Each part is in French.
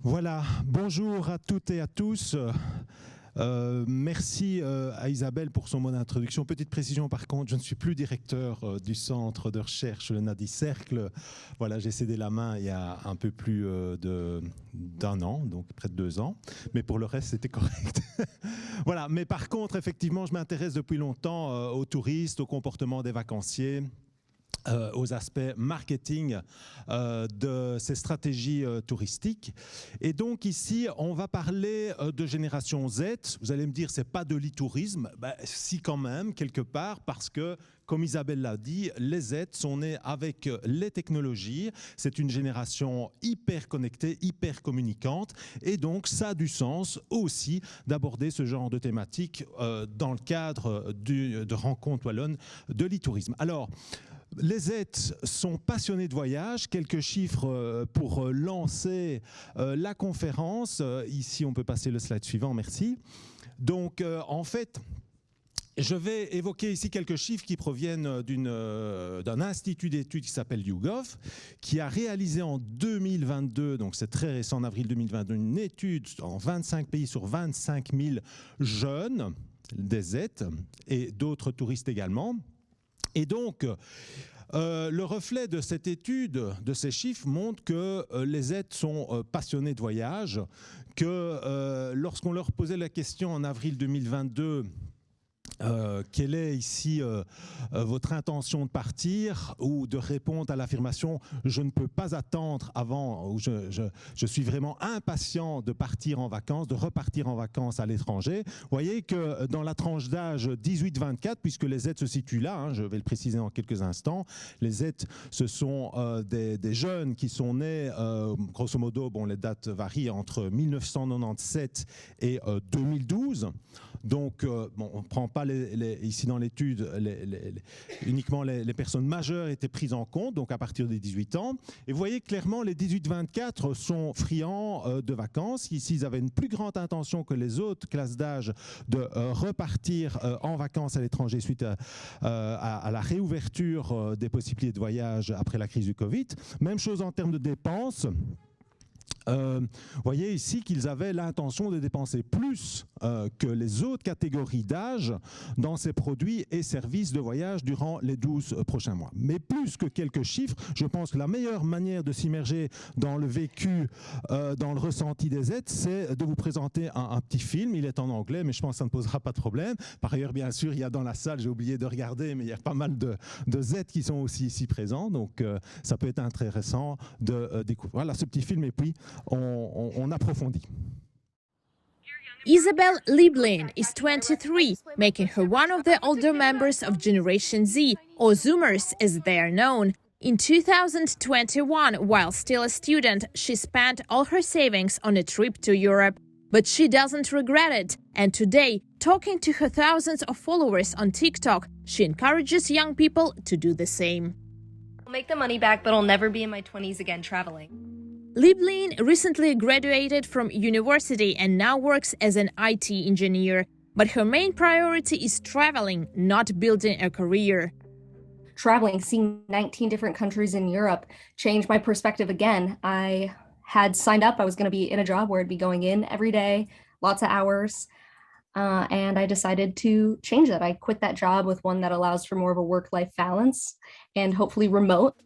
Voilà, bonjour à toutes et à tous. Merci à Isabelle pour son mot d'introduction. Petite précision par contre, je ne suis plus directeur du centre de recherche, le NADI Cercle. Voilà, j'ai cédé la main il y a un peu plus d'un an, donc près de 2 ans. Mais pour le reste, c'était correct. Voilà, mais par contre, effectivement, je m'intéresse depuis longtemps aux touristes, au comportement des vacanciers. Aux aspects marketing de ces stratégies touristiques. Et donc ici, on va parler de génération Z. Vous allez me dire, c'est pas de l'e-tourisme. Ben, si quand même, quelque part, parce que, comme Isabelle l'a dit, les Z sont nés avec les technologies. C'est une génération hyper connectée, hyper communicante. Et donc, ça a du sens aussi d'aborder ce genre de thématique dans le cadre de Rencontre Wallonne de l'e-tourisme. Alors, les Z sont passionnés de voyage. Quelques chiffres pour lancer la conférence. Ici, on peut passer le slide suivant, merci. Donc, en fait, je vais évoquer ici quelques chiffres qui proviennent d'un institut d'études qui s'appelle YouGov, qui a réalisé en 2022, donc c'est très récent, en avril 2022, une étude en 25 pays sur 25 000 jeunes, des Z, et d'autres touristes également. Et donc, le reflet de cette étude, de ces chiffres, montre que les Z sont passionnés de voyage, que lorsqu'on leur posait la question en avril 2022, quelle est ici votre intention de partir, ou de répondre à l'affirmation « je ne peux pas attendre avant » ou je suis vraiment impatient de partir en vacances, de repartir en vacances à l'étranger. Vous voyez que dans la tranche d'âge 18-24, puisque les Z se situent là, hein, je vais le préciser en quelques instants, les Z, ce sont des jeunes qui sont nés, grosso modo, bon, les dates varient entre 1997 et 2012. Donc, bon, on ne prend pas ici dans l'étude, uniquement les personnes majeures étaient prises en compte, donc à partir des 18 ans. Et vous voyez clairement, les 18-24 sont friands de vacances. Ici, ils avaient une plus grande intention que les autres classes d'âge de repartir en vacances à l'étranger suite à la réouverture des possibilités de voyage après la crise du Covid. Même chose en termes de dépenses. Vous voyez ici qu'ils avaient l'intention de dépenser plus que les autres catégories d'âge dans ces produits et services de voyage durant les 12 prochains mois. Mais plus que quelques chiffres, je pense que la meilleure manière de s'immerger dans le vécu, dans le ressenti des Z, c'est de vous présenter un petit film. Il est en anglais, mais je pense que ça ne posera pas de problème. Par ailleurs, bien sûr, il y a dans la salle, j'ai oublié de regarder, mais il y a pas mal de Z qui sont aussi ici présents. Donc, ça peut être intéressant de découvrir. Voilà ce petit film, et puis on approfondit. Isabelle Lieblin is 23, making her one of the older members of Generation Z, or Zoomers as they are known. In 2021, while still a student, she spent all her savings on a trip to Europe. But she doesn't regret it, and today, talking to her thousands of followers on TikTok, she encourages young people to do the same. I'll make the money back, but I'll never be in my 20s again traveling. Lieblin recently graduated from university and now works as an IT engineer. But her main priority is traveling, not building a career. Traveling, seeing 19 different countries in Europe, changed my perspective again. I had signed up, I was going to be in a job where I'd be going in every day, lots of hours. And I decided to change that. I quit that job with one that allows for more of a work-life balance and hopefully remote.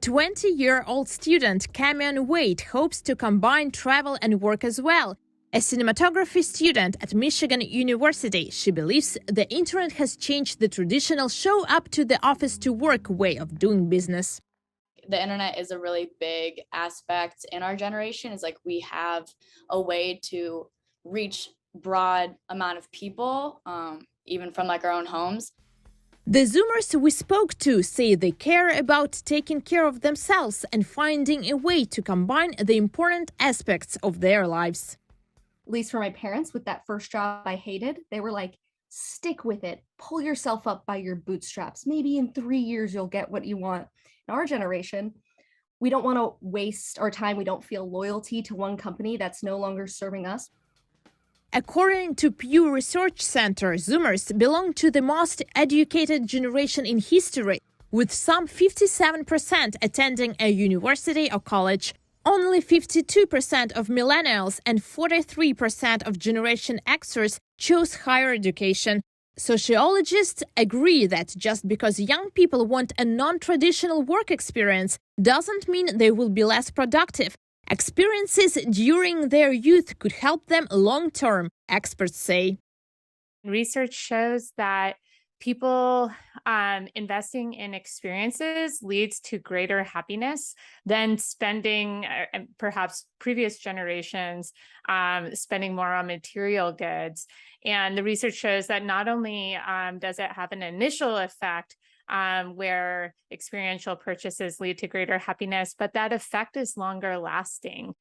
20-year-old student Camion Wade hopes to combine travel and work as well. A cinematography student at Michigan University, she believes the internet has changed the traditional show up to the office to work way of doing business. The internet is a really big aspect in our generation. It's like we have a way to reach broad amount of people, even from like our own homes. The Zoomers we spoke to say they care about taking care of themselves and finding a way to combine the important aspects of their lives. At least for my parents, with that first job I hated, they were like, stick with it, pull yourself up by your bootstraps. Maybe in 3 years you'll get what you want. In our generation, we don't want to waste our time. We don't feel loyalty to one company that's no longer serving us. According to Pew Research Center, Zoomers belong to the most educated generation in history, with some 57% attending a university or college. only 52% of millennials and 43% of Generation Xers chose higher education. Sociologists agree that just because young people want a non-traditional work experience doesn't mean they will be less productive. Experiences during their youth could help them long-term, experts say. Research shows that people investing in experiences leads to greater happiness than spending, perhaps previous generations, spending more on material goods. And the research shows that not only does it have an initial effect where experiential purchases lead to greater happiness, but that effect is longer lasting.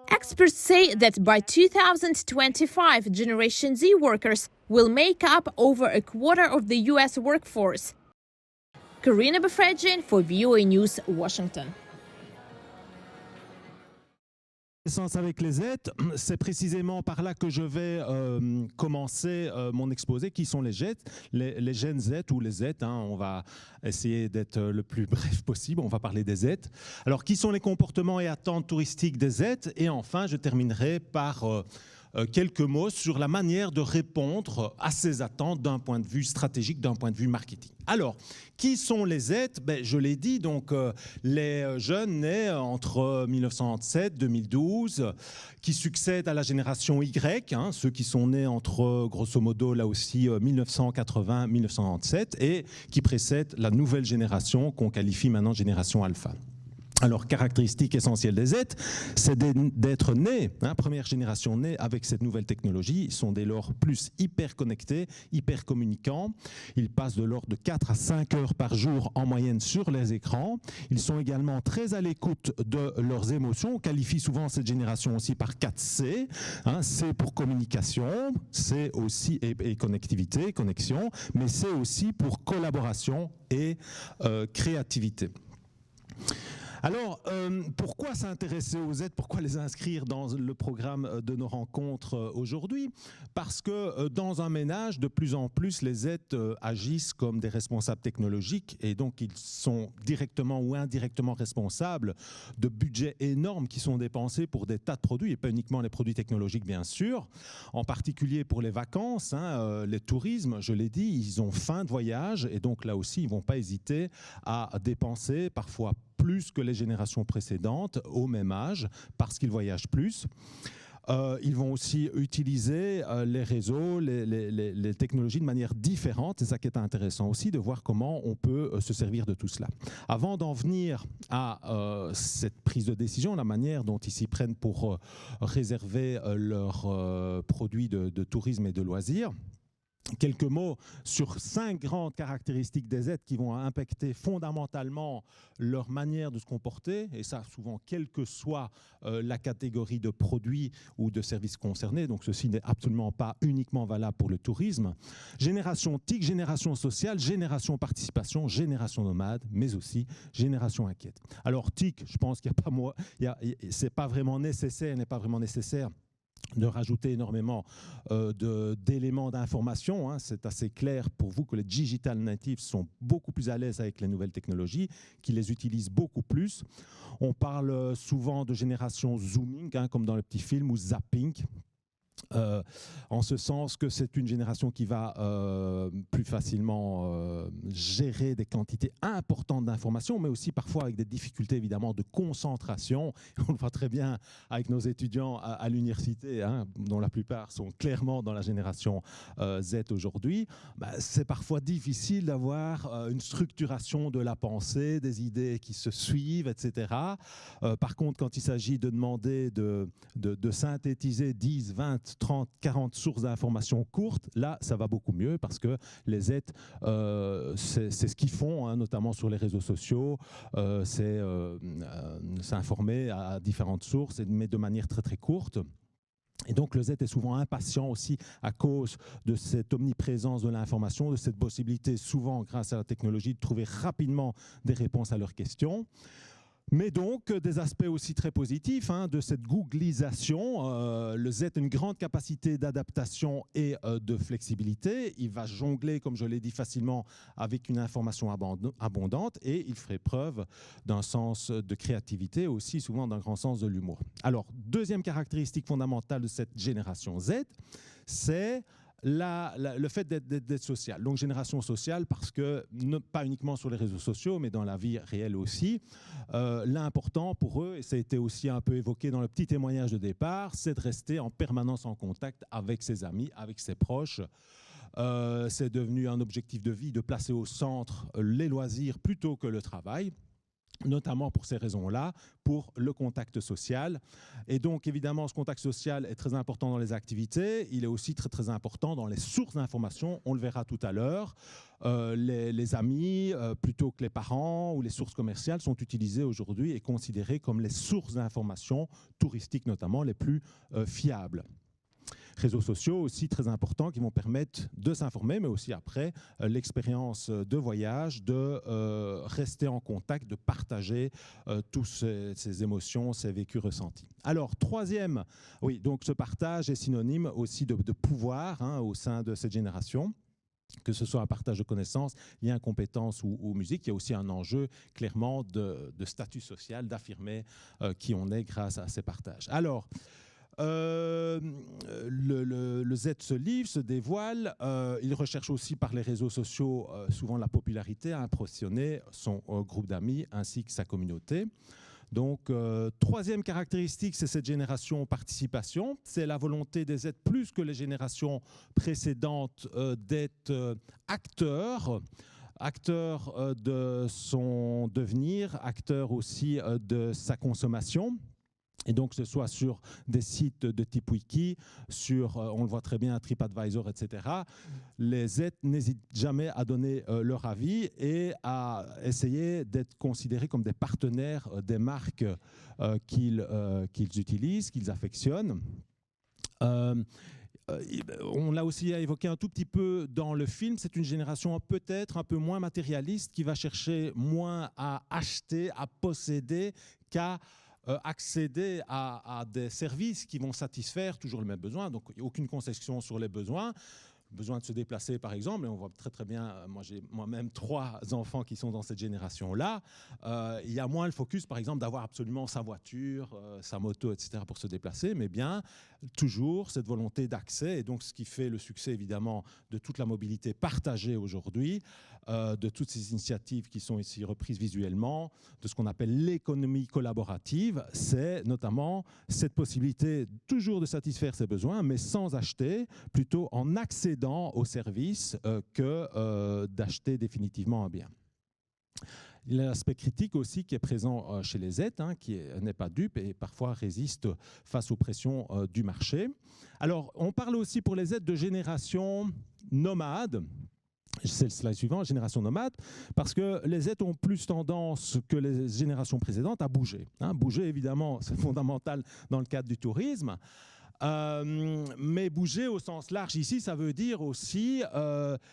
Experts say that by 2025, Generation Z workers will make up over a quarter of the U.S. workforce. Karina Befredjian for VOA News, Washington. L'essence avec les Z, c'est précisément par là que je vais commencer mon exposé. Qui sont les Z, les jeunes Z ou les Z, on va essayer d'être le plus bref possible, on va parler des Z. Alors, qui sont les comportements et attentes touristiques des Z? Et enfin, je terminerai par quelques mots sur la manière de répondre à ces attentes d'un point de vue stratégique, d'un point de vue marketing. Alors, qui sont les Z? Je l'ai dit, donc les jeunes nés entre 1907 et 2012, qui succèdent à la génération Y, ceux qui sont nés entre, grosso modo, là aussi, 1980-1997, et qui précèdent la nouvelle génération qu'on qualifie maintenant de génération alpha. Alors, caractéristique essentielle des Z, c'est d'être nés, première génération née avec cette nouvelle technologie. Ils sont dès lors plus hyper connectés, hyper communicants. Ils passent de l'ordre de 4 à 5 heures par jour en moyenne sur les écrans. Ils sont également très à l'écoute de leurs émotions. On qualifie souvent cette génération aussi par 4C. C pour communication, C aussi et connectivité, connexion, mais C aussi pour collaboration et créativité. Alors, pourquoi s'intéresser aux Z? Pourquoi les inscrire dans le programme de nos rencontres aujourd'hui? Parce que dans un ménage, de plus en plus, les Z agissent comme des responsables technologiques et donc ils sont directement ou indirectement responsables de budgets énormes qui sont dépensés pour des tas de produits et pas uniquement les produits technologiques, bien sûr. En particulier pour les vacances, les tourismes, je l'ai dit, ils ont faim de voyage et donc là aussi, ils ne vont pas hésiter à dépenser parfois plus que les générations précédentes au même âge parce qu'ils voyagent plus. Ils vont aussi utiliser les réseaux, les technologies de manière différente. C'est ça qui est intéressant aussi, de voir comment on peut se servir de tout cela. Avant d'en venir à cette prise de décision, la manière dont ils s'y prennent pour réserver leurs produits de tourisme et de loisirs, quelques mots sur 5 grandes caractéristiques des Z qui vont impacter fondamentalement leur manière de se comporter, et ça souvent quelle que soit la catégorie de produits ou de services concernés, donc ceci n'est absolument pas uniquement valable pour le tourisme. Génération TIC, génération sociale, génération participation, génération nomade, mais aussi génération inquiète. Alors TIC, je pense qu'il n'y a pas moi, c'est pas vraiment nécessaire, n'est pas vraiment nécessaire de rajouter énormément d'éléments d'information. C'est assez clair pour vous que les digital natives sont beaucoup plus à l'aise avec les nouvelles technologies, qu'ils les utilisent beaucoup plus. On parle souvent de génération zooming, comme dans le petit film, ou zapping. En ce sens que c'est une génération qui va plus facilement gérer des quantités importantes d'informations, mais aussi parfois avec des difficultés évidemment de concentration. On le voit très bien avec nos étudiants à l'université, dont la plupart sont clairement dans la génération Z aujourd'hui. C'est parfois difficile d'avoir une structuration de la pensée, des idées qui se suivent, etc. Par contre, quand il s'agit de demander de synthétiser 10, 20, 30, 40 sources d'informations courtes, là, ça va beaucoup mieux parce que les Z, c'est ce qu'ils font, notamment sur les réseaux sociaux, c'est s'informer à différentes sources, mais de manière très, très courte. Et donc, le Z est souvent impatient aussi à cause de cette omniprésence de l'information, de cette possibilité, souvent grâce à la technologie, de trouver rapidement des réponses à leurs questions. Mais donc, des aspects aussi très positifs de cette googlisation. Le Z a une grande capacité d'adaptation et de flexibilité. Il va jongler, comme je l'ai dit, facilement avec une information abondante et il ferait preuve d'un sens de créativité, aussi souvent d'un grand sens de l'humour. Alors, deuxième caractéristique fondamentale de cette génération Z, c'est le fait d'être social. Donc, génération sociale parce que, pas uniquement sur les réseaux sociaux, mais dans la vie réelle aussi, l'important pour eux, et ça a été aussi un peu évoqué dans le petit témoignage de départ, c'est de rester en permanence en contact avec ses amis, avec ses proches. C'est devenu un objectif de vie de placer au centre les loisirs plutôt que le travail, notamment pour ces raisons-là, pour le contact social. Et donc, évidemment, ce contact social est très important dans les activités. Il est aussi très, très important dans les sources d'information. On le verra tout à l'heure. Les amis, plutôt que les parents ou les sources commerciales, sont utilisées aujourd'hui et considérées comme les sources d'information touristiques, notamment les plus fiables. Réseaux sociaux aussi très importants qui vont permettre de s'informer, mais aussi après l'expérience de voyage, de rester en contact, de partager tous ces émotions, ces vécus ressentis. Alors, troisième, oui, donc ce partage est synonyme aussi de pouvoir au sein de cette génération. Que ce soit un partage de connaissances, liens, compétences ou musique, il y a aussi un enjeu clairement de statut social, d'affirmer qui on est grâce à ces partages. Alors, le Z se livre, se dévoile. Il recherche aussi par les réseaux sociaux souvent la popularité, à impressionner son groupe d'amis ainsi que sa communauté. Donc, troisième caractéristique, c'est cette génération participation. C'est la volonté des Z plus que les générations précédentes d'être acteurs de son devenir, acteurs aussi de sa consommation. Et donc, que ce soit sur des sites de type wiki, sur, on le voit très bien, TripAdvisor, etc., les Z n'hésitent jamais à donner leur avis et à essayer d'être considérés comme des partenaires des marques qu'ils utilisent, qu'ils affectionnent. On l'a aussi évoqué un tout petit peu dans le film, c'est une génération peut-être un peu moins matérialiste qui va chercher moins à acheter, à posséder qu'à accéder à des services qui vont satisfaire toujours le même besoin. Donc, il n'y a aucune concession sur les besoins. Besoin de se déplacer, par exemple, et on voit très très bien, moi j'ai moi-même 3 enfants qui sont dans cette génération-là, il y a moins le focus, par exemple, d'avoir absolument sa voiture, sa moto, etc. pour se déplacer, mais bien toujours cette volonté d'accès, et donc ce qui fait le succès, évidemment, de toute la mobilité partagée aujourd'hui, de toutes ces initiatives qui sont ici reprises visuellement, de ce qu'on appelle l'économie collaborative, c'est notamment cette possibilité toujours de satisfaire ses besoins, mais sans acheter, plutôt en accédant aux services que d'acheter définitivement un bien. Il y a l'aspect critique aussi qui est présent chez les Z, qui n'est pas dupe et parfois résiste face aux pressions du marché. Alors, on parle aussi pour les Z de génération nomade. C'est le slide suivant, génération nomade, parce que les Z ont plus tendance que les générations précédentes à bouger. Bouger, évidemment, c'est fondamental dans le cadre du tourisme. Mais bouger au sens large ici, ça veut dire aussi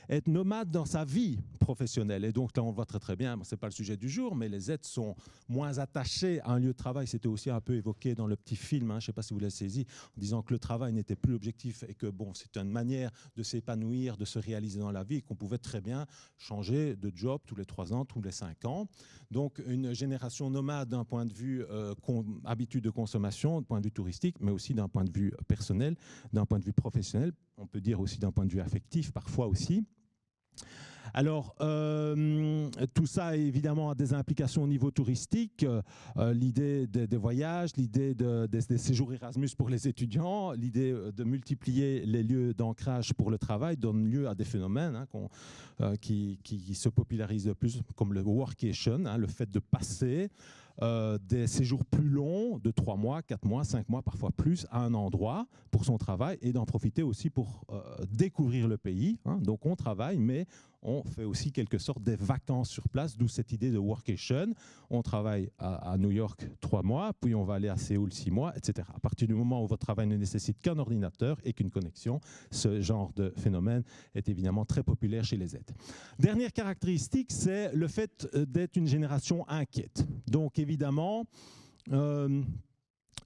être nomade dans sa vie professionnelle. Et donc là, on le voit très très bien, ce n'est pas le sujet du jour, mais les Z sont moins attachés à un lieu de travail. C'était aussi un peu évoqué dans le petit film, je ne sais pas si vous l'avez saisi, en disant que le travail n'était plus l'objectif et que bon, c'est une manière de s'épanouir, de se réaliser dans la vie et qu'on pouvait très bien changer de job tous les 3 ans, tous les 5 ans. Donc une génération nomade d'un point de vue habitude de consommation, d'un point de vue touristique, mais aussi d'un point de vue personnel, d'un point de vue professionnel, on peut dire aussi d'un point de vue affectif, parfois aussi. Alors, tout ça, évidemment, a des implications au niveau touristique. L'idée des voyages, l'idée des séjours Erasmus pour les étudiants, l'idée de multiplier les lieux d'ancrage pour le travail donne lieu à des phénomènes qui se popularisent de plus, comme le workation, le fait de passer des séjours plus longs de 3 mois, 4 mois, 5 mois, parfois plus, à un endroit pour son travail et d'en profiter aussi pour découvrir le pays. Donc on travaille, mais on fait aussi quelque sorte des vacances sur place, d'où cette idée de workation. On travaille à New York 3 mois, puis on va aller à Séoul 6 mois, etc. À partir du moment où votre travail ne nécessite qu'un ordinateur et qu'une connexion, ce genre de phénomène est évidemment très populaire chez les Z. Dernière caractéristique, c'est le fait d'être une génération inquiète. Donc évidemment,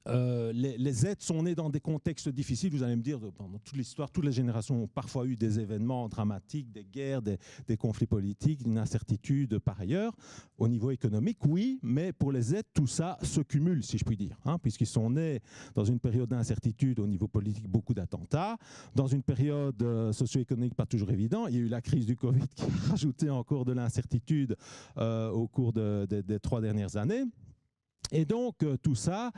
les aides sont nées dans des contextes difficiles. Vous allez me dire, pendant toute l'histoire, toutes les générations ont parfois eu des événements dramatiques, des guerres, des conflits politiques, une incertitude par ailleurs. Au niveau économique, oui, mais pour les aides, tout ça se cumule, si je puis dire, hein, puisqu'ils sont nés dans une période d'incertitude au niveau politique, beaucoup d'attentats, dans une période socio-économique pas toujours évidente. Il y a eu la crise du Covid qui a rajouté encore de l'incertitude au cours des 3 dernières années. Et donc, tout ça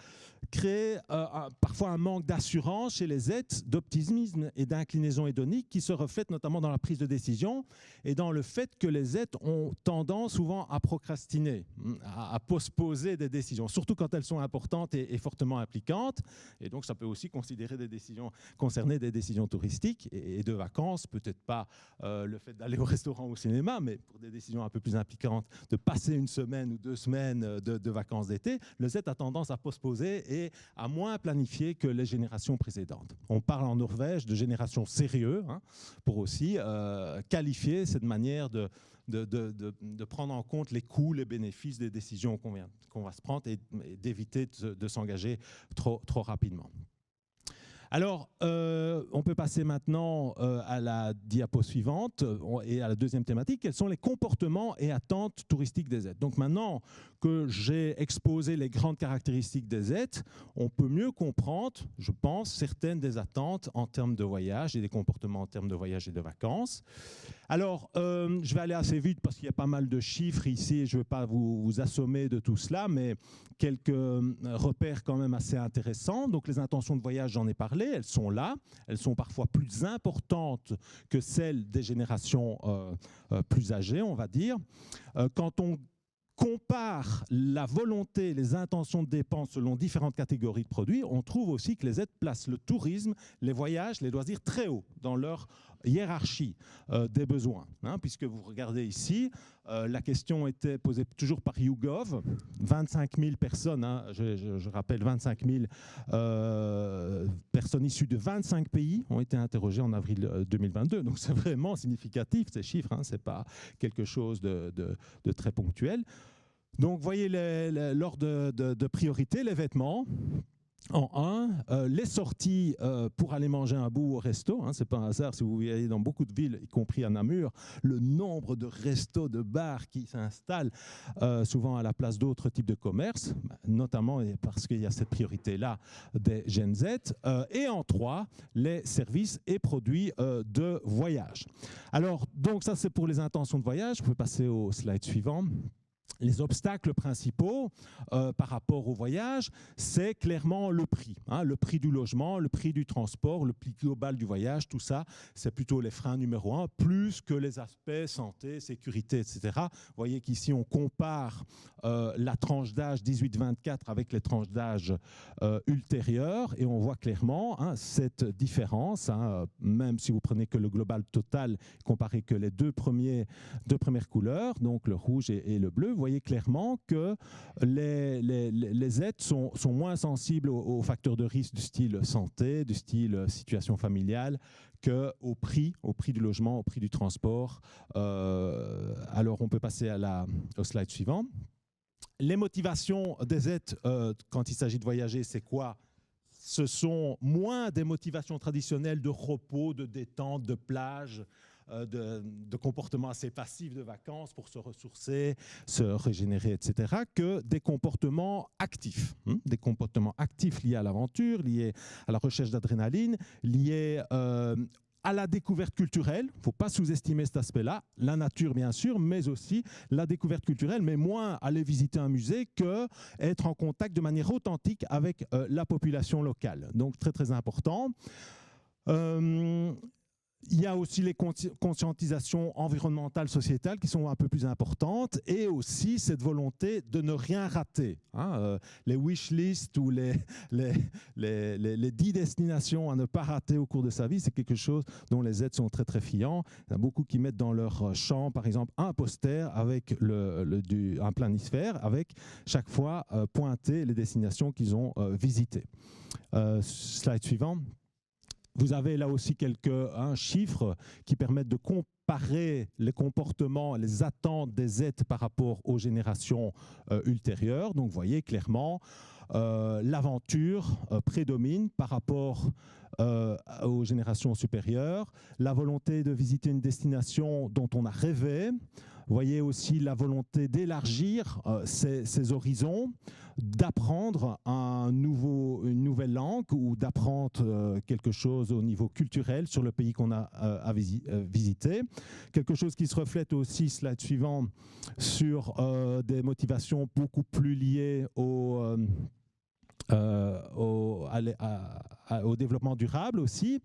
crée parfois un manque d'assurance chez les aides, d'optimisme et d'inclinaison hédonique qui se reflète notamment dans la prise de décision et dans le fait que les aides ont tendance souvent à procrastiner, à postposer des décisions, surtout quand elles sont importantes et fortement impliquantes. Et donc, ça peut aussi considérer concerner des décisions touristiques et de vacances, peut-être pas le fait d'aller au restaurant ou au cinéma, mais pour des décisions un peu plus impliquantes, de passer 1 semaine ou 2 semaines de vacances d'été, le Z a tendance à postposer et à moins planifier que les générations précédentes. On parle en Norvège de génération sérieux, hein, pour aussi qualifier cette manière de prendre en compte les coûts, les bénéfices des décisions qu'on va se prendre et d'éviter de s'engager trop rapidement. Alors, on peut passer maintenant à la diapo suivante et à la deuxième thématique. Quels sont les comportements et attentes touristiques des aides? Donc maintenant que j'ai exposé les grandes caractéristiques des aides, on peut mieux comprendre, je pense, certaines des attentes en termes de voyage et des comportements en termes de voyage et de vacances. Alors, je vais aller assez vite parce qu'il y a pas mal de chiffres ici et je ne veux pas vous assommer de tout cela, mais quelques repères quand même assez intéressants. Donc, les intentions de voyage, j'en ai parlé, elles sont là. Elles sont parfois plus importantes que celles des générations plus âgées, on va dire. Quand on compare la volonté, les intentions de dépenses selon différentes catégories de produits, on trouve aussi que les aides placent le tourisme, les voyages, les loisirs très haut dans leur hiérarchie des besoins. Hein, puisque vous regardez ici, la question était posée toujours par YouGov, 25 000 personnes, hein, je rappelle 25 000 personnes issues de 25 pays ont été interrogées en avril 2022. Donc c'est vraiment significatif ces chiffres, hein, ce n'est pas quelque chose de très ponctuel. Donc vous voyez l'ordre de priorité, les vêtements. En 1, les sorties pour aller manger un bout au resto, hein, c'est pas un hasard si vous voyez dans beaucoup de villes, y compris à Namur, le nombre de restos, de bars qui s'installent souvent à la place d'autres types de commerces, notamment parce qu'il y a cette priorité-là des Gen Z. Et en 3, les services et produits de voyage. Alors, donc ça c'est pour les intentions de voyage. Vous pouvez passer au slide suivant. Les obstacles principaux par rapport au voyage, c'est clairement le prix. Hein, le prix du logement, le prix du transport, le prix global du voyage, tout ça, c'est plutôt les freins numéro 1, plus que les aspects santé, sécurité, etc. Vous voyez qu'ici, on compare la tranche d'âge 18-24 avec les tranches d'âge ultérieures et on voit clairement hein, cette différence, hein, même si vous prenez que le global total, comparé que les deux premières couleurs, donc le rouge et le bleu, vous voyez clairement que les aides sont moins sensibles aux facteurs de risque du style santé, du style situation familiale, qu'au prix du logement, au prix du transport. Alors, on peut passer au slide suivant. Les motivations des aides quand il s'agit de voyager, c'est quoi? Ce sont moins des motivations traditionnelles de repos, de détente, de plage, de comportements assez passifs de vacances pour se ressourcer, se régénérer, etc., que des comportements actifs. Des comportements actifs liés à l'aventure, liés à la recherche d'adrénaline, liés à la découverte culturelle. Il ne faut pas sous-estimer cet aspect-là. La nature, bien sûr, mais aussi la découverte culturelle, mais moins aller visiter un musée qu'être en contact de manière authentique avec la population locale. Donc, très, très important. Il y a aussi les conscientisations environnementales, sociétales qui sont un peu plus importantes et aussi cette volonté de ne rien rater. Hein, les wish lists ou les 10 destinations à ne pas rater au cours de sa vie, c'est quelque chose dont les aides sont très très friands. Il y en a beaucoup qui mettent dans leur champ, par exemple, un poster avec un planisphère avec chaque fois pointé les destinations qu'ils ont visitées. Slide suivant. Vous avez là aussi quelques chiffres qui permettent de comparer les comportements, les attentes des Z par rapport aux générations ultérieures. Donc, vous voyez clairement, l'aventure prédomine par rapport aux générations supérieures, la volonté de visiter une destination dont on a rêvé. Vous voyez aussi la volonté d'élargir ses horizons, d'apprendre une nouvelle langue ou d'apprendre quelque chose au niveau culturel sur le pays qu'on a à visiter. Quelque chose qui se reflète aussi, slide suivant, sur des motivations beaucoup plus liées au développement durable aussi.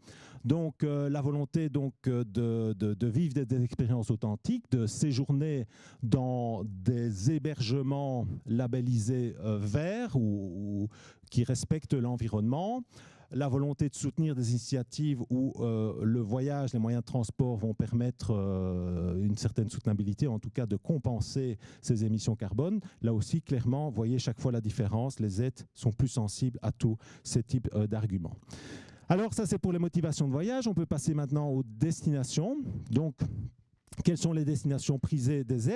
Donc, la volonté de vivre des expériences authentiques, de séjourner dans des hébergements labellisés verts ou qui respectent l'environnement. La volonté de soutenir des initiatives où le voyage, les moyens de transport vont permettre une certaine soutenabilité, en tout cas de compenser ces émissions carbone. Là aussi, clairement, vous voyez chaque fois la différence. Les Z sont plus sensibles à tous ces types d'arguments. Alors, ça, c'est pour les motivations de voyage. On peut passer maintenant aux destinations. Donc, quelles sont les destinations prisées des Z?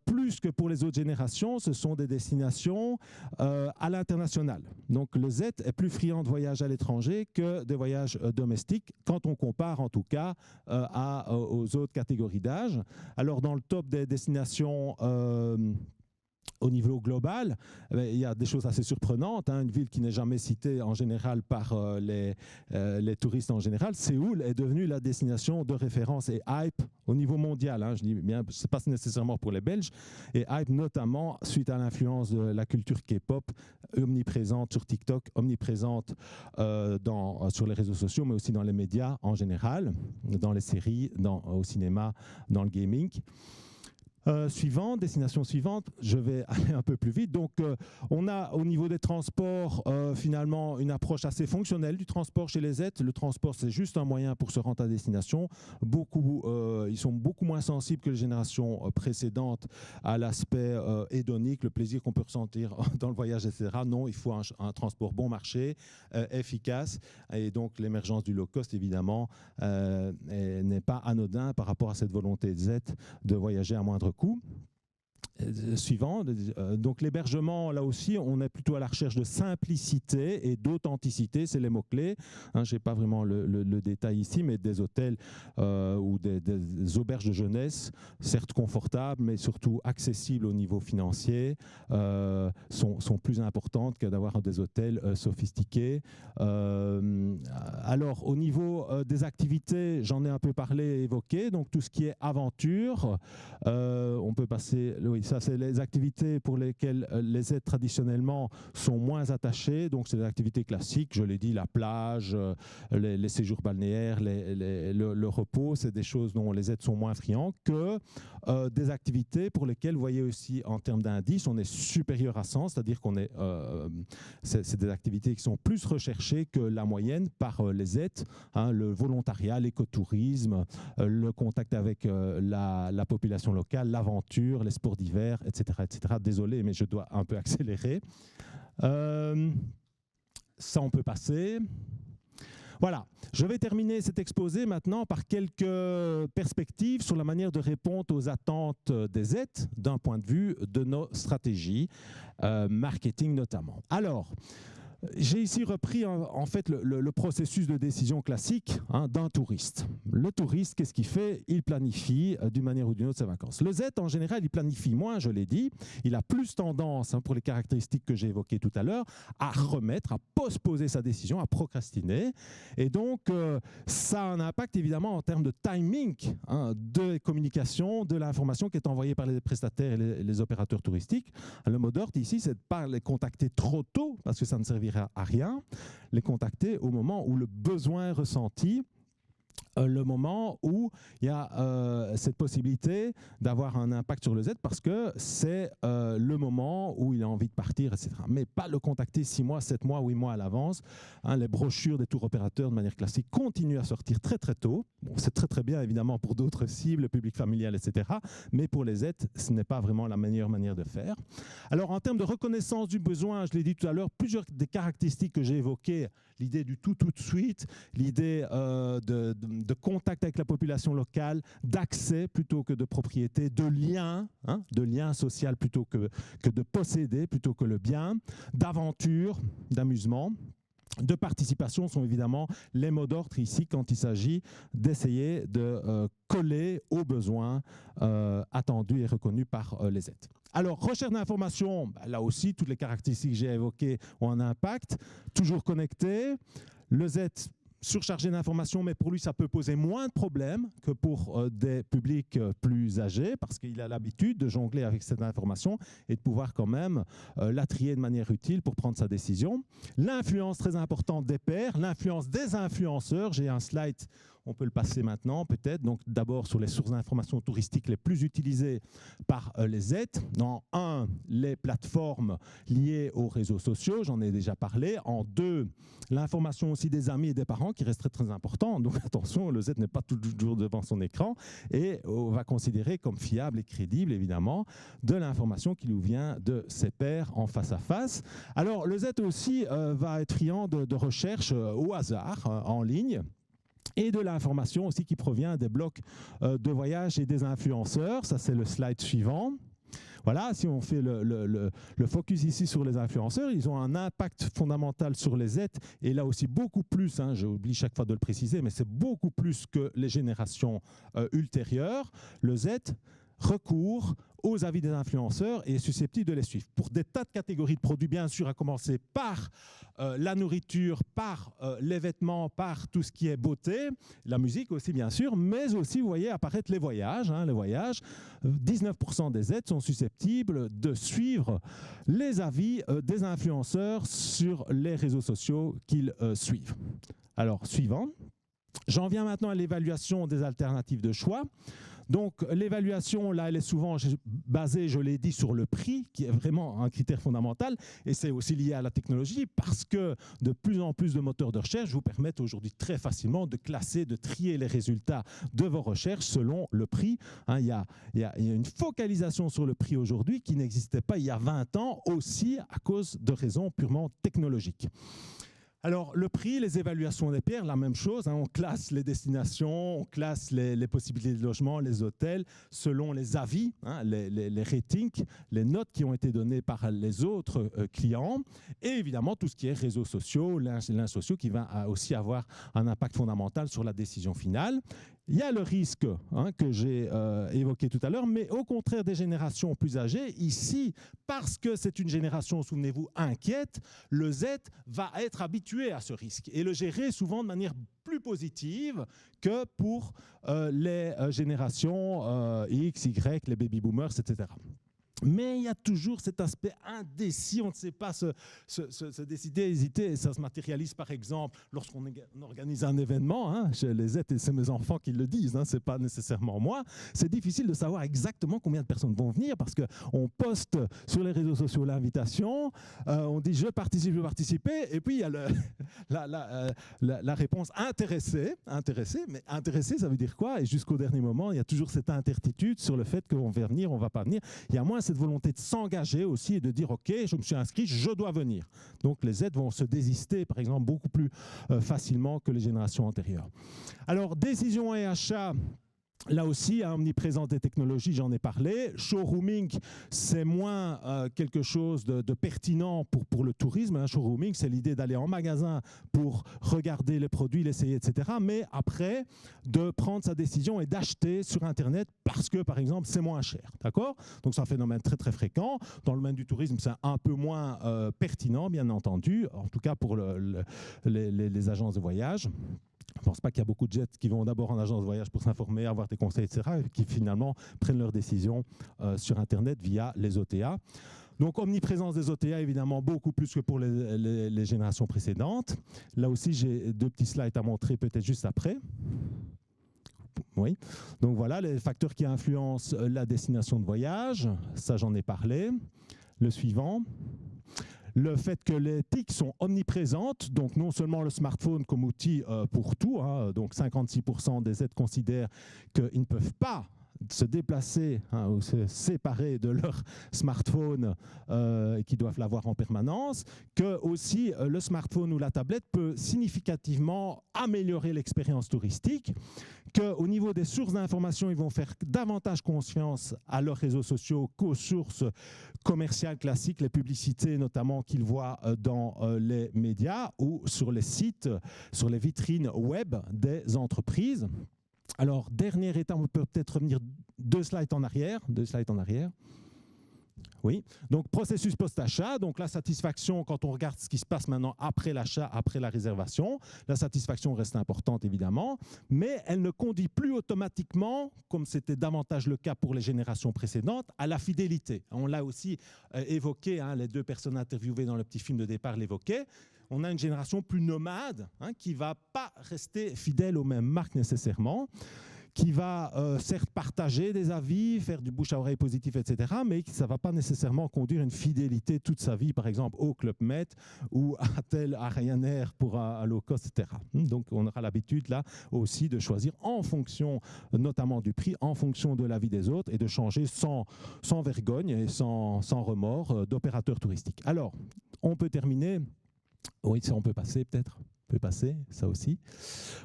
Plus que pour les autres générations, ce sont des destinations à l'international. Donc le Z est plus friand de voyages à l'étranger que de voyages domestiques, quand on compare en tout cas aux autres catégories d'âge. Alors dans le top des destinations au niveau global, il y a des choses assez surprenantes. Une ville qui n'est jamais citée en général par les touristes en général, Séoul est devenue la destination de référence et hype au niveau mondial. Je dis bien, ce n'est pas nécessairement pour les Belges, et hype notamment suite à l'influence de la culture K-pop omniprésente sur TikTok, omniprésente sur les réseaux sociaux, mais aussi dans les médias en général, dans les séries, au cinéma, dans le gaming. Destination suivante, je vais aller un peu plus vite. Donc, on a au niveau des transports, finalement, une approche assez fonctionnelle du transport chez les Z. Le transport, c'est juste un moyen pour se rendre à destination. Ils sont beaucoup moins sensibles que les générations précédentes à l'aspect hédonique, le plaisir qu'on peut ressentir dans le voyage, etc. Non, il faut un transport bon marché, efficace. Et donc, l'émergence du low cost, évidemment, n'est pas anodin par rapport à cette volonté de Z de voyager à moindre coût. Suivant, donc l'hébergement, là aussi, on est plutôt à la recherche de simplicité et d'authenticité, c'est les mots-clés. Je n'ai pas vraiment le détail ici, mais des hôtels ou des auberges de jeunesse, certes confortables, mais surtout accessibles au niveau financier, sont plus importantes que d'avoir des hôtels sophistiqués. Alors, au niveau des activités, j'en ai un peu parlé et évoqué, donc tout ce qui est aventure, on peut passer... Oui, ça, c'est les activités pour lesquelles les aides traditionnellement sont moins attachées. Donc, c'est des activités classiques. Je l'ai dit, la plage, les séjours balnéaires, le repos, c'est des choses dont les aides sont moins friands que des activités pour lesquelles, vous voyez aussi, en termes d'indice, on est supérieur à 100, c'est-à-dire qu'on est, c'est des activités qui sont plus recherchées que la moyenne par les aides. Le volontariat, l'écotourisme, le contact avec la population locale, l'aventure, les sports d'hiver, etc., etc. Désolé, mais je dois un peu accélérer. Ça, on peut passer. Voilà, je vais terminer cet exposé maintenant par quelques perspectives sur la manière de répondre aux attentes des aides d'un point de vue de nos stratégies, marketing notamment. Alors, j'ai ici repris en fait le processus de décision classique d'un touriste. Le touriste, qu'est-ce qu'il fait? Il planifie d'une manière ou d'une autre ses vacances. Le Z, en général, il planifie moins, je l'ai dit. Il a plus tendance, pour les caractéristiques que j'ai évoquées tout à l'heure, à remettre, à postposer sa décision, à procrastiner. Et donc, ça a un impact évidemment en termes de timing de communication, de l'information qui est envoyée par les prestataires et les opérateurs touristiques. Le mot d'ordre ici, c'est de ne pas les contacter trop tôt, parce que ça ne servira à rien, les contacter au moment où le besoin est ressenti, le moment où il y a cette possibilité d'avoir un impact sur le Z parce que c'est le moment où il a envie de partir, etc. Mais pas le contacter 6 mois, 7 mois, 8 mois à l'avance. Les brochures des tours opérateurs de manière classique continuent à sortir très très tôt. Bon, c'est très très bien évidemment pour d'autres cibles, le public familial, etc. Mais pour les Z, ce n'est pas vraiment la meilleure manière de faire. Alors en termes de reconnaissance du besoin, je l'ai dit tout à l'heure, plusieurs des caractéristiques que j'ai évoquées, l'idée du tout de suite, l'idée de contact avec la population locale, d'accès plutôt que de propriété, de lien social plutôt que de posséder, plutôt que le bien, d'aventure, d'amusement, de participation sont évidemment les mots d'ordre ici quand il s'agit d'essayer de coller aux besoins attendus et reconnus par les aides. Alors, recherche d'information, là aussi, toutes les caractéristiques que j'ai évoquées ont un impact. Toujours connecté, le Z surchargé d'informations, mais pour lui, ça peut poser moins de problèmes que pour des publics plus âgés, parce qu'il a l'habitude de jongler avec cette information et de pouvoir quand même la trier de manière utile pour prendre sa décision. L'influence très importante des pairs, l'influence des influenceurs. J'ai un slide, on peut le passer maintenant peut-être. Donc d'abord sur les sources d'informations touristiques les plus utilisées par les aides. En 1, les plateformes liées aux réseaux sociaux, j'en ai déjà parlé. En 2, l'information aussi des amis et des parents qui reste très, très important. Donc attention, le Z n'est pas toujours devant son écran et on va considérer comme fiable et crédible, évidemment, de l'information qui nous vient de ses pairs en face à face. Alors le Z aussi va être friand de recherche au hasard en ligne, et de l'information aussi qui provient des blogs de voyage et des influenceurs. Ça, c'est le slide suivant. Voilà, si on fait le focus ici sur les influenceurs, ils ont un impact fondamental sur les aides, et là aussi beaucoup plus, j'oublie chaque fois de le préciser, mais c'est beaucoup plus que les générations ultérieures. Le Z recourt aux avis des influenceurs et est susceptible de les suivre. Pour des tas de catégories de produits, bien sûr, à commencer par la nourriture, par les vêtements, par tout ce qui est beauté, la musique aussi, bien sûr, mais aussi, vous voyez, apparaître les voyages. Les voyages, 19% des aides sont susceptibles de suivre les avis des influenceurs sur les réseaux sociaux qu'ils suivent. Alors, suivant. J'en viens maintenant à l'évaluation des alternatives de choix. Donc l'évaluation, là, elle est souvent basée, je l'ai dit, sur le prix, qui est vraiment un critère fondamental, et c'est aussi lié à la technologie, parce que de plus en plus de moteurs de recherche vous permettent aujourd'hui très facilement de classer, de trier les résultats de vos recherches selon le prix. Il y a une focalisation sur le prix aujourd'hui qui n'existait pas il y a 20 ans, aussi à cause de raisons purement technologiques. Alors, le prix, les évaluations des pairs, la même chose. On classe les destinations, on classe les possibilités de logement, les hôtels, selon les avis, les ratings, les notes qui ont été données par les autres clients. Et évidemment, tout ce qui est réseaux sociaux, liens sociaux, qui va aussi avoir un impact fondamental sur la décision finale. Il y a le risque que j'ai évoqué tout à l'heure, mais au contraire des générations plus âgées, ici, parce que c'est une génération, souvenez-vous, inquiète, le Z va être habitué à ce risque et le gérer souvent de manière plus positive que pour les générations X, Y, les baby boomers, etc. Mais il y a toujours cet aspect indécis, on ne sait pas se décider, hésiter, et ça se matérialise par exemple lorsqu'on organise un événement, chez les Z, et c'est mes enfants qui le disent, ce n'est pas nécessairement moi, c'est difficile de savoir exactement combien de personnes vont venir parce qu'on poste sur les réseaux sociaux l'invitation, on dit je participe, je veux participer, et puis il y a la réponse intéressé, mais intéressé ça veut dire quoi? Et jusqu'au dernier moment, il y a toujours cette incertitude sur le fait qu'on va venir, on ne va pas venir. Il y a moins cette volonté de s'engager aussi et de dire ok, je me suis inscrit, je dois venir. Donc les aides vont se désister par exemple beaucoup plus facilement que les générations antérieures. Alors décision et achat. Là aussi, omniprésence des technologies, j'en ai parlé. Showrooming, c'est moins quelque chose de pertinent pour le tourisme. Showrooming, c'est l'idée d'aller en magasin pour regarder les produits, l'essayer, etc. Mais après, de prendre sa décision et d'acheter sur Internet parce que, par exemple, c'est moins cher. D'accord? Donc, c'est un phénomène très, très fréquent. Dans le domaine du tourisme, c'est un peu moins pertinent, bien entendu, en tout cas pour les agences de voyage. Je ne pense pas qu'il y a beaucoup de jets qui vont d'abord en agence de voyage pour s'informer, avoir des conseils, etc., et qui finalement prennent leurs décisions sur Internet via les OTA. Donc, omniprésence des OTA, évidemment, beaucoup plus que pour les générations précédentes. Là aussi, j'ai 2 petits slides à montrer peut-être juste après. Oui. Donc, voilà, les facteurs qui influencent la destination de voyage. Ça, j'en ai parlé. Le suivant. Le fait que les TIC sont omniprésentes, donc non seulement le smartphone comme outil pour tout, donc 56% des aides considèrent qu'ils ne peuvent pas se déplacer ou se séparer de leur smartphone et qui doivent l'avoir en permanence, que aussi le smartphone ou la tablette peut significativement améliorer l'expérience touristique, qu'au niveau des sources d'information, ils vont faire davantage confiance à leurs réseaux sociaux qu'aux sources commerciales classiques, les publicités notamment qu'ils voient dans les médias ou sur les sites, sur les vitrines web des entreprises. Alors, dernière étape, on peut peut-être revenir 2 slides en arrière. Oui, donc processus post-achat, donc la satisfaction quand on regarde ce qui se passe maintenant après l'achat, après la réservation, la satisfaction reste importante évidemment, mais elle ne conduit plus automatiquement, comme c'était davantage le cas pour les générations précédentes, à la fidélité. On l'a aussi évoqué, les 2 personnes interviewées dans le petit film de départ l'évoquaient. On a une génération plus nomade qui ne va pas rester fidèle aux mêmes marques nécessairement, qui va certes partager des avis, faire du bouche à oreille positif, etc., mais ça ne va pas nécessairement conduire une fidélité toute sa vie, par exemple au Club Med ou à Ryanair pour un low cost, etc. Donc on aura l'habitude là aussi de choisir en fonction notamment du prix, en fonction de l'avis des autres et de changer sans vergogne et sans remords d'opérateur touristique. Alors, on peut terminer. Oui, ça on peut passer peut-être. On peut passer, ça aussi.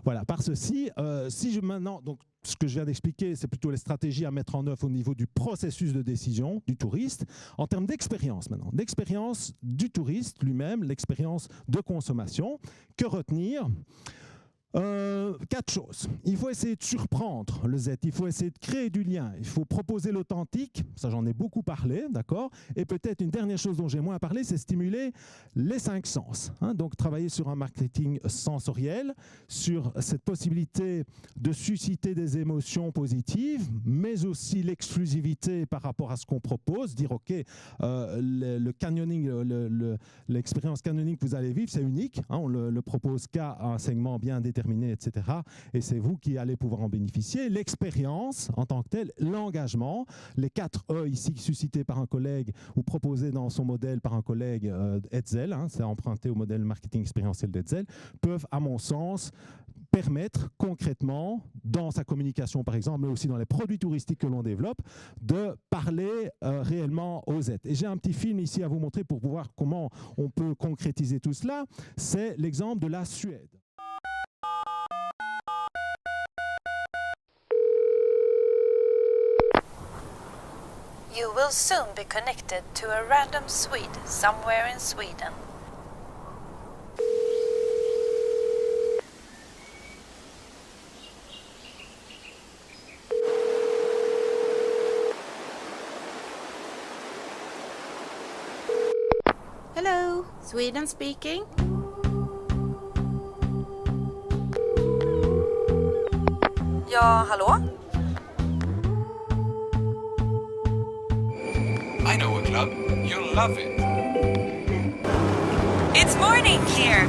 Voilà, par ceci, maintenant, donc ce que je viens d'expliquer, c'est plutôt les stratégies à mettre en œuvre au niveau du processus de décision du touriste. En termes d'expérience maintenant, d'expérience du touriste lui-même, l'expérience de consommation, que retenir ? 4 choses. Il faut essayer de surprendre le Z, il faut essayer de créer du lien, il faut proposer l'authentique, ça j'en ai beaucoup parlé, d'accord ? Et peut-être une dernière chose dont j'ai moins parlé, c'est stimuler les 5 sens. Donc travailler sur un marketing sensoriel, sur cette possibilité de susciter des émotions positives, mais aussi l'exclusivité par rapport à ce qu'on propose, dire ok, le canyoning, l'expérience canyoning que vous allez vivre, c'est unique, on le propose qu'à un segment bien déterminé, etc. Et c'est vous qui allez pouvoir en bénéficier. L'expérience en tant que telle, l'engagement, les 4 E ici suscités par un collègue ou proposés dans son modèle par un collègue Hetzel, c'est emprunté au modèle marketing expérientiel d'Hetzel, peuvent à mon sens permettre concrètement, dans sa communication par exemple, mais aussi dans les produits touristiques que l'on développe, de parler réellement aux Z. Et j'ai un petit film ici à vous montrer pour voir comment on peut concrétiser tout cela. C'est l'exemple de la Suède. You will soon be connected to a random Swede somewhere in Sweden. Hello, Sweden speaking. Ja, hallå? I know a club. You'll love it. It's morning here.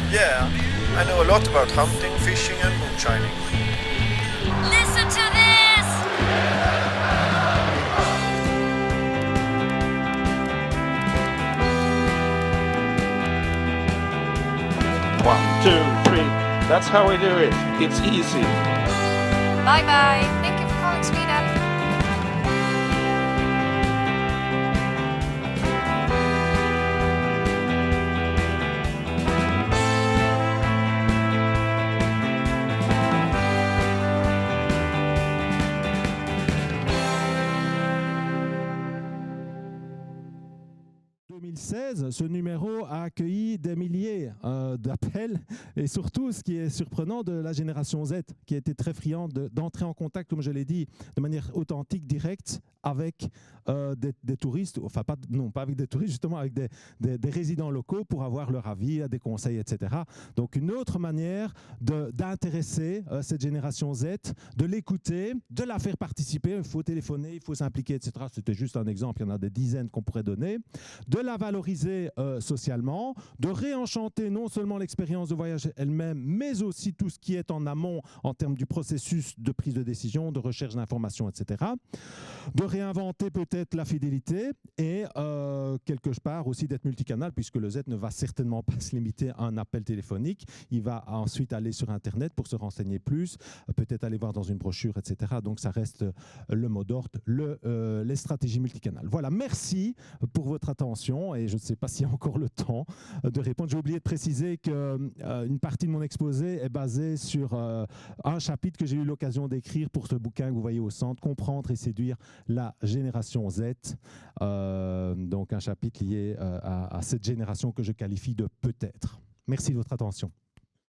Yeah, I know a lot about hunting, fishing and moonshining. Listen to this! 1, 2, 3. That's how we do it. It's easy. Bye bye. Thank you for calling Sweden. Ce numéro a accueilli des milliers d'appels et surtout, ce qui est surprenant, de la génération Z qui a été très friande d'entrer en contact, comme je l'ai dit, de manière authentique, directe avec des touristes, enfin pas avec des touristes, justement avec des résidents locaux pour avoir leur avis, des conseils, etc. Donc une autre manière d'intéresser cette génération Z, de l'écouter, de la faire participer. Il faut téléphoner, il faut s'impliquer, etc. C'était juste un exemple, il y en a des dizaines qu'on pourrait donner. De de la valoriser socialement, de réenchanter non seulement l'expérience de voyage elle-même, mais aussi tout ce qui est en amont en termes du processus de prise de décision, de recherche d'informations, etc. De réinventer peut-être la fidélité et quelque part aussi d'être multicanal, puisque le Z ne va certainement pas se limiter à un appel téléphonique. Il va ensuite aller sur Internet pour se renseigner plus, peut-être aller voir dans une brochure, etc. Donc ça reste le mot d'ordre, les stratégies multicanales. Voilà, merci pour votre attention et je ne sais pas s'il y a encore le temps de répondre. J'ai oublié de préciser qu'une partie de mon exposé est basée sur un chapitre que j'ai eu l'occasion d'écrire pour ce bouquin que vous voyez au centre, Comprendre et séduire la génération Z. Donc un chapitre lié à cette génération que je qualifie de peut-être. Merci de votre attention.